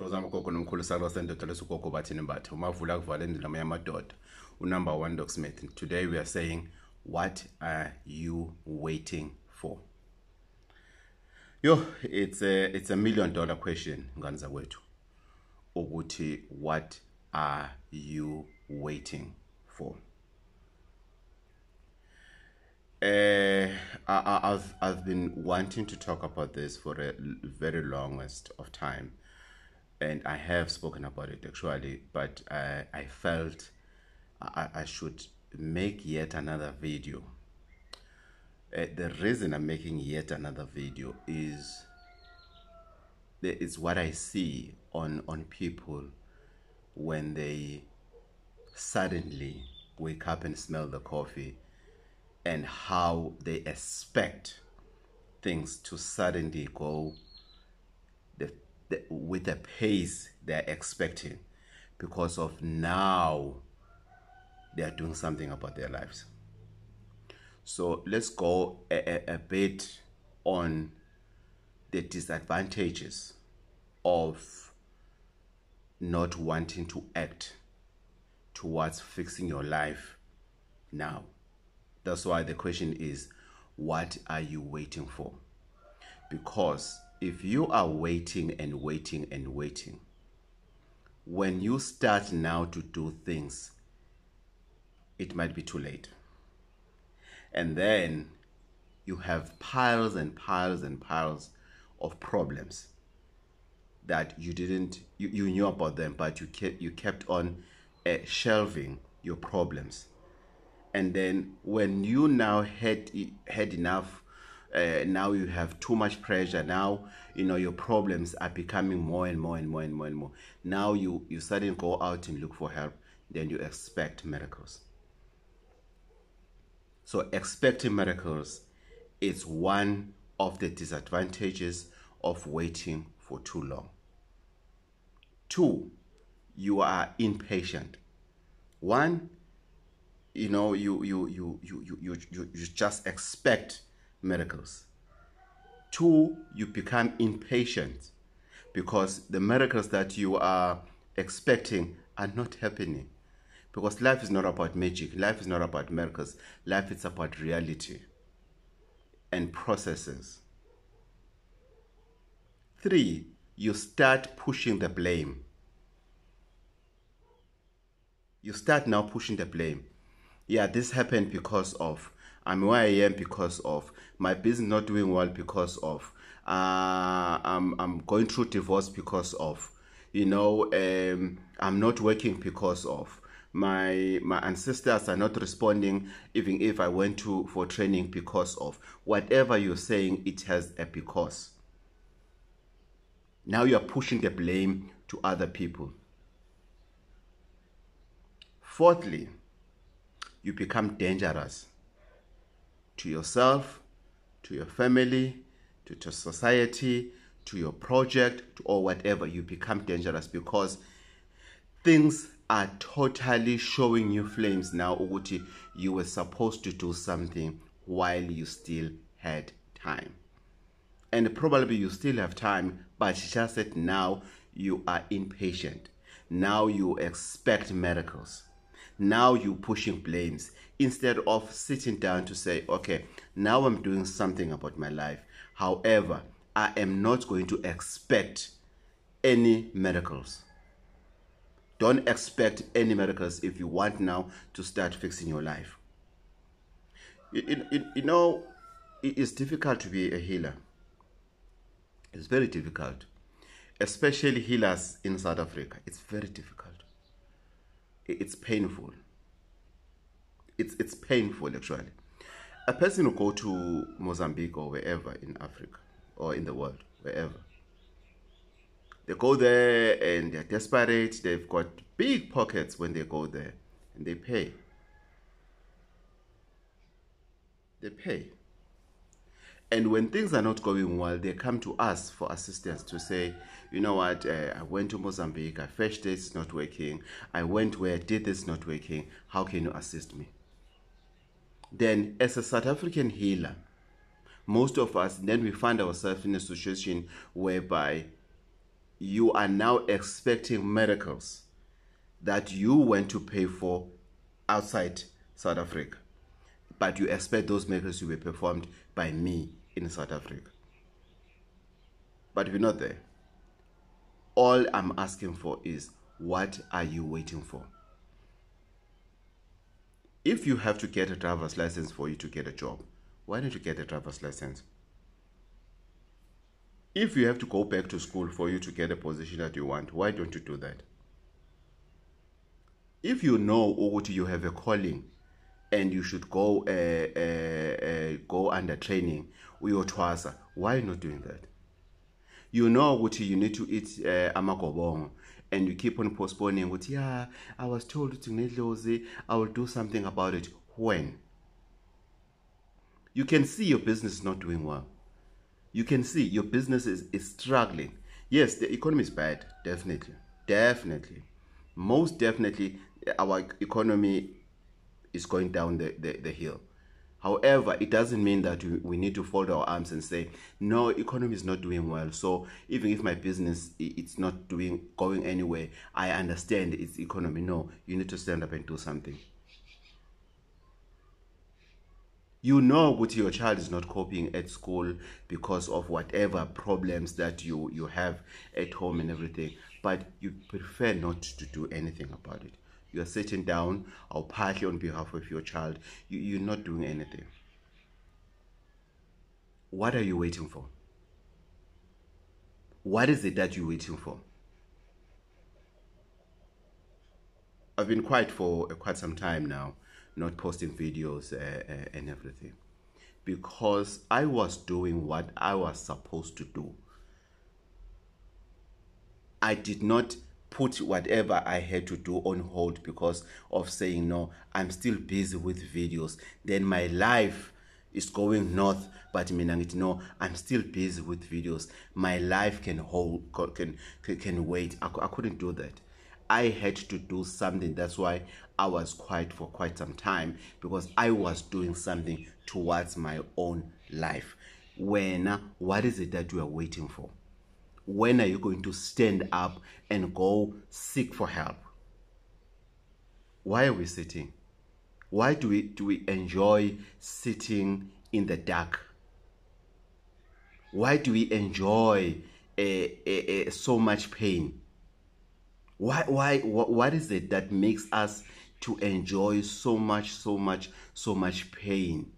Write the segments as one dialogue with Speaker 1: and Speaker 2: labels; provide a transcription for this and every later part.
Speaker 1: Thokozama gogo nomkhulu salo sendoda lesugogo Bathini Mbatha umavula kuvala endlela yamadoda unumber 1 Docsmith. Today we are saying, what are you waiting for? It's a $1 million question ngani zakwethu ukuthi what are you waiting for? I've been wanting to talk about this for a very longest of time, and I have spoken about it actually, but I felt I should make yet another video. The reason I'm making yet another video is what I see on people when they suddenly wake up and smell the coffee, and how they expect things to suddenly go with the pace they're expecting, because of now they're doing something about their lives. So let's go a bit on the disadvantages of not wanting to act towards fixing your life now. That's why the question is, what are you waiting for? Because if you are waiting and waiting and waiting, when you start now to do things, it might be too late. And then you have piles and piles and piles of problems that you knew about them, but you kept on shelving your problems. And then when you now had enough, now you have too much pressure. Now your problems are becoming more and more and more and more and more. Now you suddenly go out and look for help. Then you expect miracles. So expecting miracles is one of the disadvantages of waiting for too long. 2, you are impatient. 1, you just expect miracles. 2, you become impatient because the miracles that you are expecting are not happening. Because life is not about magic. Life is not about miracles. Life is about reality and processes. 3, you start pushing the blame. You start now pushing the blame. Yeah, this happened because of, I'm where I am because of, my business not doing well because of, I'm going through divorce because of, I'm not working because of, my ancestors are not responding even if I went for training because of. Whatever you're saying, it has a because. Now you're pushing the blame to other people. 4thly, you become dangerous to yourself, to your family, to society, to your project, or whatever. You become dangerous because things are totally showing you flames now. Uguti, you were supposed to do something while you still had time. And probably you still have time, but just that now you are impatient. Now you expect miracles. Now you're pushing blames instead of sitting down to say, okay, now I'm doing something about my life. However, I am not going to expect any miracles. Don't expect any miracles if you want now to start fixing your life. It is difficult to be a healer. It's very difficult. Especially healers in South Africa. It's very difficult. It's painful. It's painful actually. A person will go to Mozambique or wherever in Africa or in the world, wherever. They go there and they're desperate. They've got big pockets when they go there, and they pay. They pay. And when things are not going well, they come to us for assistance to say, you know what, I went to Mozambique, I fetched this, it's not working. I went where I did this, not working. How can you assist me? Then as a South African healer, most of us, then we find ourselves in a situation whereby you are now expecting miracles that you went to pay for outside South Africa, but you expect those miracles to be performed by me in South Africa. But we're not there. All I'm asking for is, what are you waiting for? If you have to get a driver's license for you to get a job, why don't you get a driver's license? If you have to go back to school for you to get a position that you want, why don't you do that? If you know what you have a calling and you should go under training, why not doing that? You know what you need to eat amagobong, and you keep on postponing what, yeah, I was told to I will do something about it. When? You can see your business is not doing well. You can see your business is struggling. Yes, the economy is bad, definitely. Most definitely, our economy is going down the hill. However, it doesn't mean that we need to fold our arms and say, no, economy is not doing well. So even if my business it's not going anywhere, I understand it's economy. No, you need to stand up and do something. You know what, your child is not coping at school because of whatever problems that you have at home and everything, but you prefer not to do anything about it. You are sitting down or partly on behalf of your child. You're not doing anything. What are you waiting for? What is it that you're waiting for? I've been quiet for quite some time now, not posting videos and everything, because I was doing what I was supposed to do. I did not put whatever I had to do on hold because of saying, no, I'm still busy with videos. Then my life is going north, but no, I'm still busy with videos. My life can wait. I couldn't do that. I had to do something. That's why I was quiet for quite some time, because I was doing something towards my own life. What is it that you are waiting for? When are you going to stand up and go seek for help? Why are we sitting? Why do we enjoy sitting in the dark? Why do we enjoy so much pain? What is it that makes us to enjoy so much pain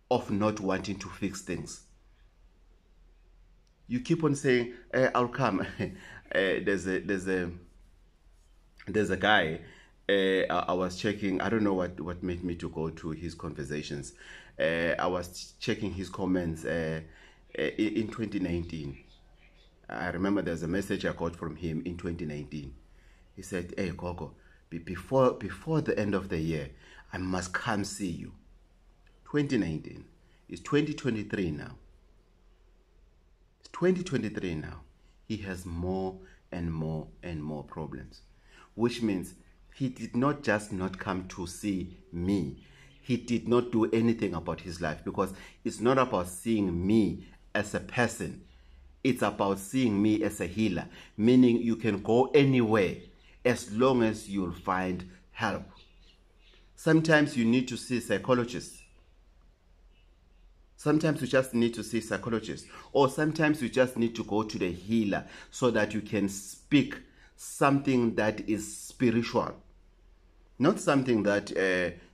Speaker 1: of not wanting to fix things? You keep on saying, I'll come. There's a guy. I was checking. I don't know what made me to go to his conversations. I was checking his comments in 2019. I remember there's a message I got from him in 2019. He said, hey, Gogo, before the end of the year, I must come see you. 2019. It's 2023 now. 2023 now. He has more and more and more problems, which means he did not just not come to see me. He did not do anything about his life, because it's not about seeing me as a person. It's about seeing me as a healer, meaning you can go anywhere as long as you'll find help. Sometimes you need to see psychologists. Sometimes you just need to see psychologists, or sometimes you just need to go to the healer so that you can speak something that is spiritual, not something that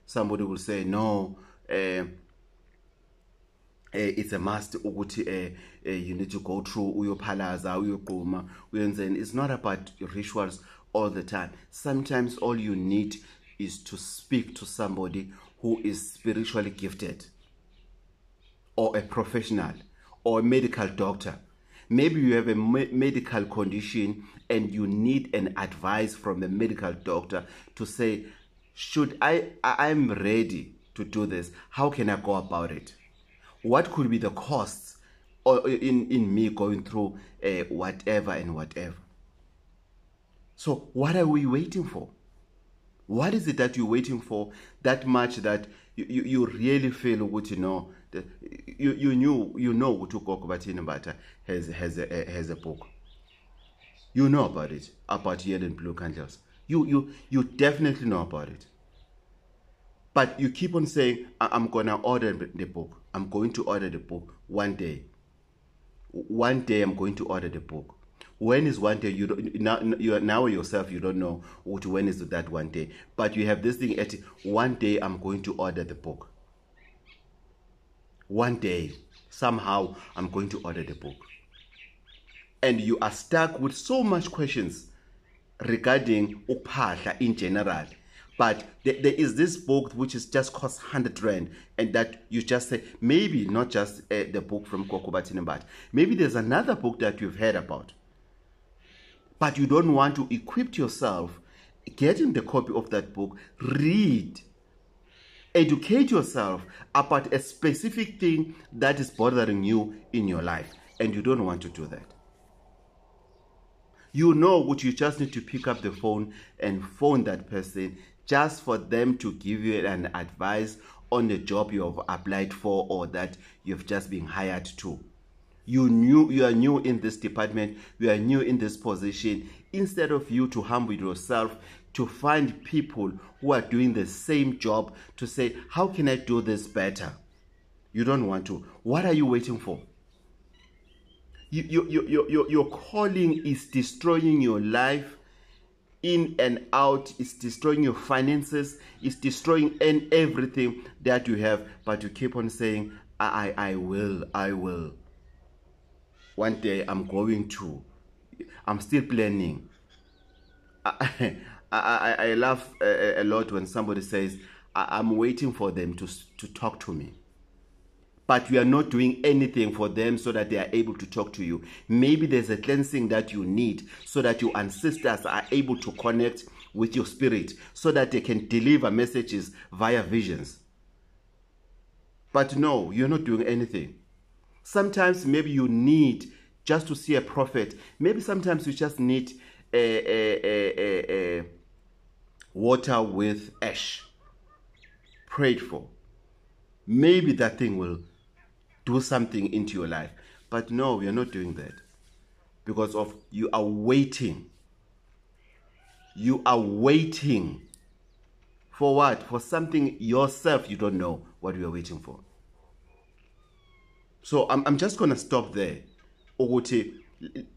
Speaker 1: somebody will say, no, it's a must. You need to go through uyopalaza, uyogquma, uyenzeni. It's not about rituals all the time. Sometimes all you need is to speak to somebody who is spiritually gifted, or a professional, or a medical doctor. Maybe you have a medical condition and you need an advice from the medical doctor to say, I'm ready to do this. How can I go about it? What could be the costs in me going through whatever and whatever? So what are we waiting for? What is it that you're waiting for that much that you really feel what you know? You know what Gogo Bathini Mbatha has a book. You know about it, about Yellow and Blue Candles. You definitely know about it. But you keep on saying, I'm going to order the book. I'm going to order the book one day. One day I'm going to order the book. When is one day? Now yourself, you don't know when is that one day. But you have this thing at one day I'm going to order the book. One day, somehow, I'm going to order the book. And you are stuck with so much questions regarding uphahla in general. But there is this book which is just cost 100 rand, and that you just say, maybe not just the book from Gogo Bathini Mbatha. Maybe there's another book that you've heard about. But you don't want to equip yourself, getting the copy of that book, read, educate yourself about a specific thing that is bothering you in your life. And you don't want to do that. You know what, you just need to pick up the phone and phone that person just for them to give you an advice on the job you have applied for or that you've just been hired to. You are new in this department, you are new in this position. Instead of you to humble yourself to find people who are doing the same job to say, how can I do this better? You don't want to. What are you waiting for? Your calling is destroying your life in and out. It's destroying your finances. It's destroying everything that you have. But you keep on saying, I will. One day I'm going to. I'm still planning. I laugh a lot when somebody says, I'm waiting for them to talk to me. But you are not doing anything for them so that they are able to talk to you. Maybe there's a cleansing that you need so that your ancestors are able to connect with your spirit so that they can deliver messages via visions. But no, you're not doing anything. Sometimes maybe you need just to see a prophet. Maybe sometimes you just need water with ash. Prayed for. Maybe that thing will do something into your life. But no, you're not doing that. Because of you are waiting. You are waiting. For what? For something yourself you don't know what you are waiting for. So I'm just going to stop there. We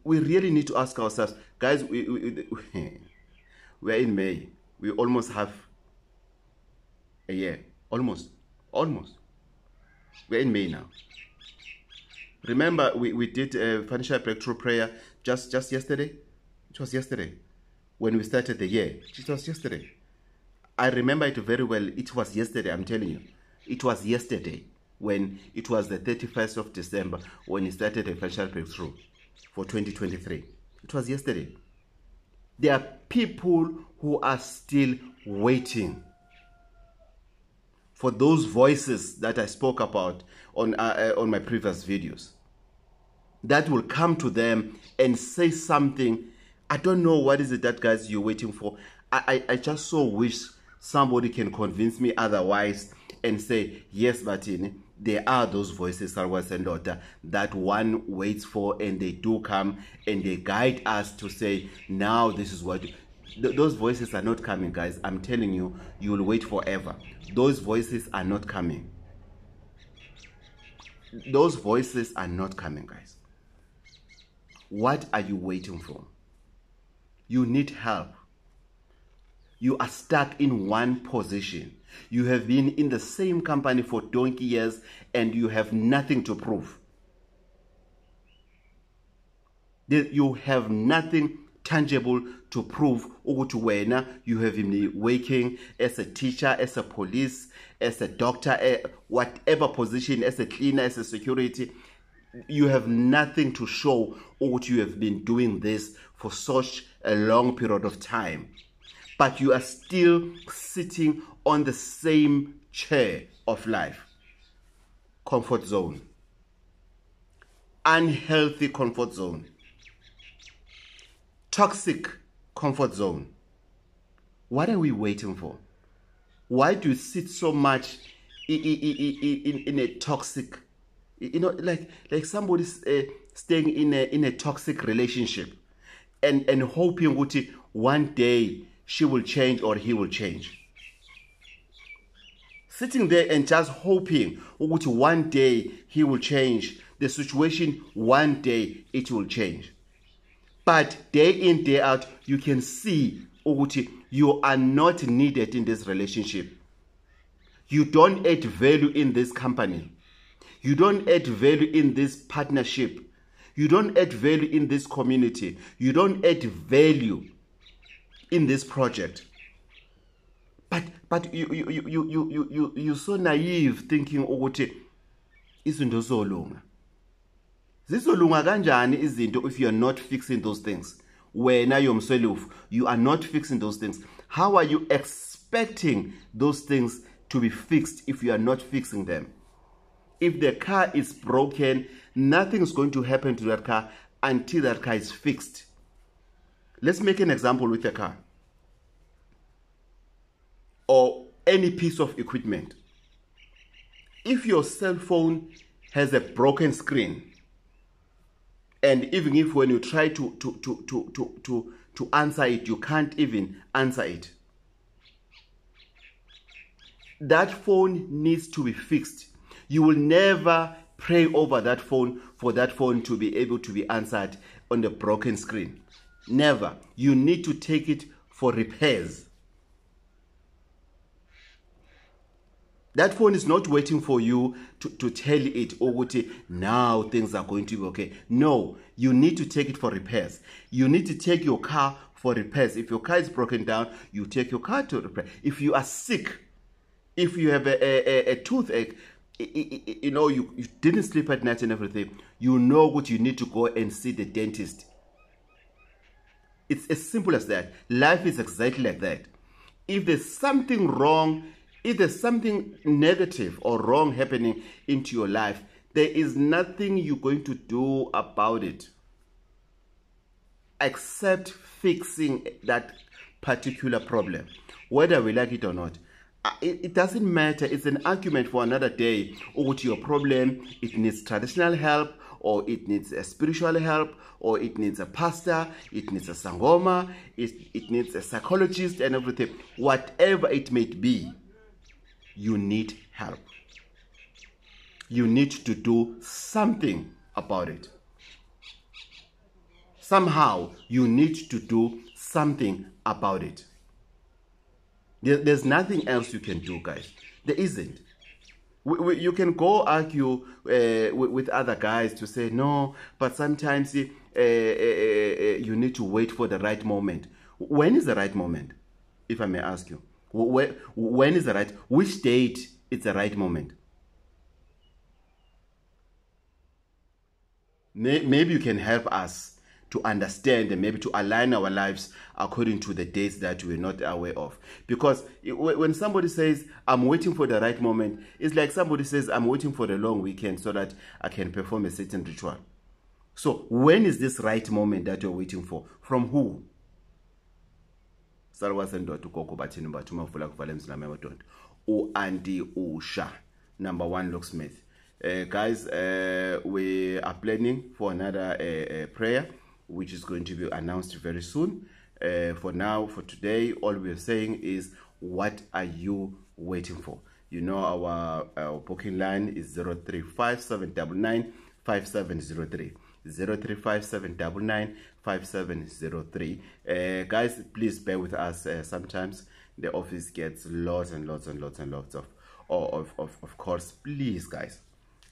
Speaker 1: really need to ask ourselves, guys, we're in May. We almost have a year. Almost. We're in May now. Remember, we did a financial breakthrough prayer just yesterday? It was yesterday. When we started the year. It was yesterday. I remember it very well. It was yesterday, I'm telling you. It was yesterday when it was the 31st of December when we started a financial breakthrough for 2023. It was yesterday. There are people who are still waiting for those voices that I spoke about on my previous videos. That will come to them and say something. I don't know what is it that, guys, you're waiting for. I just so wish somebody can convince me otherwise and say, yes, Bathini, there are those voices, that one waits for, and they do come and they guide us to say, now this is what... Those voices are not coming, guys. I'm telling you, you will wait forever. Those voices are not coming. Those voices are not coming, guys. What are you waiting for? You need help. You are stuck in one position. You have been in the same company for donkey years and you have nothing to prove. You have nothing tangible to prove. You have been working as a teacher, as a police, as a doctor, whatever position, as a cleaner, as a security. You have nothing to show you have been doing this for such a long period of time. But you are still sitting on the same chair of life. Comfort zone. Unhealthy comfort zone. Toxic comfort zone. What are we waiting for? Why do you sit so much in a toxic, like somebody's staying in a toxic relationship? and hoping that one day she will change or he will change. Sitting there and just hoping that one day he will change the situation, one day it will change. But day in, day out, you can see that you are not needed in this relationship. You don't add value in this company. You don't add value in this partnership. You don't add value in this community. You don't add value in this project. But you're so naive thinking ukuthi izinto zolunga. Zizolunga kanjani izinto if you are not fixing those things? Wena yomselufu, you are not fixing those things. How are you expecting those things to be fixed if you are not fixing them? If the car is broken, nothing is going to happen to that car until that car is fixed. Let's make an example with a car or any piece of equipment. If your cell phone has a broken screen, and even if when you try to answer it, you can't even answer it, that phone needs to be fixed. You will never pray over that phone for that phone to be able to be answered on the broken screen. Never. You need to take it for repairs. That phone is not waiting for you to tell it, oh, now things are going to be okay. No, you need to take it for repairs. You need to take your car for repairs. If your car is broken down, you take your car to repair. If you are sick, if you have a toothache, you didn't sleep at night and everything, you know what you need to go and see the dentist. It's as simple as that. Life is exactly like that. If there's something wrong, if there's something negative or wrong happening into your life, there is nothing you're going to do about it except fixing that particular problem, whether we like it or not. It doesn't matter. It's an argument for another day. Or your problem, it needs traditional help, or it needs a spiritual help, or it needs a pastor, it needs a sangoma, it needs a psychologist and everything. Whatever it may be, you need help. You need to do something about it. Somehow, you need to do something about it. There's nothing else you can do, guys. There isn't. You can go argue with other guys to say, no, but sometimes you need to wait for the right moment. When is the right moment, if I may ask you? When is the right, which date is the right moment? Maybe you can help us to understand and maybe to align our lives according to the dates that we're not aware of. Because when somebody says, I'm waiting for the right moment, it's like somebody says, I'm waiting for the long weekend so that I can perform a certain ritual. So when is this right moment that you're waiting for? From who? Gogo Bathini Mbatha, Andy Usha, number 1 locksmith. Guys, we are planning for another prayer, which is going to be announced very soon. For now, for today, all we are saying is, what are you waiting for? You know, our booking line is 035-799-5703. 035-799-5703. Guys, please bear with us. Sometimes the office gets lots and lots of course. Please, guys,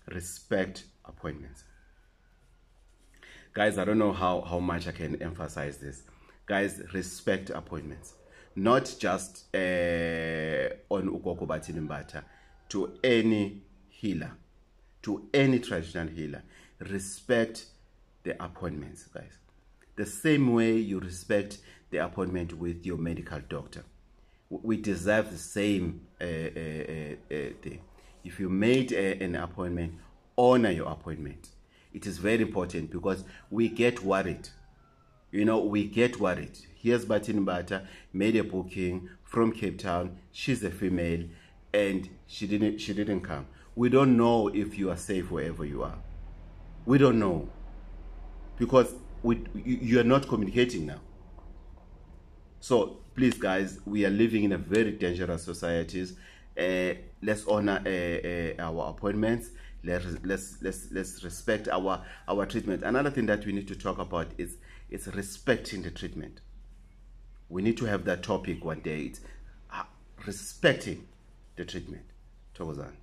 Speaker 1: respect appointments. Guys, I don't know how much I can emphasize this. Guys, respect appointments. Not just on Gogo Bathini Mbatha, to any healer, to any traditional healer. Respect the appointments, guys. The same way you respect the appointment with your medical doctor. We deserve the same thing. If you made an appointment, honor your appointment. It is very important because we get worried. You know, we get worried. Here's Bathini Mbatha, made a booking from Cape Town. She's a female and she didn't come. We don't know if you are safe wherever you are. We don't know. Because you are not communicating now. So please, guys, we are living in a very dangerous societies. Let's honor our appointments. Let's respect our treatment. Another thing that we need to talk about is respecting the treatment. We need to have that topic one day. It's respecting the treatment. Thokozani.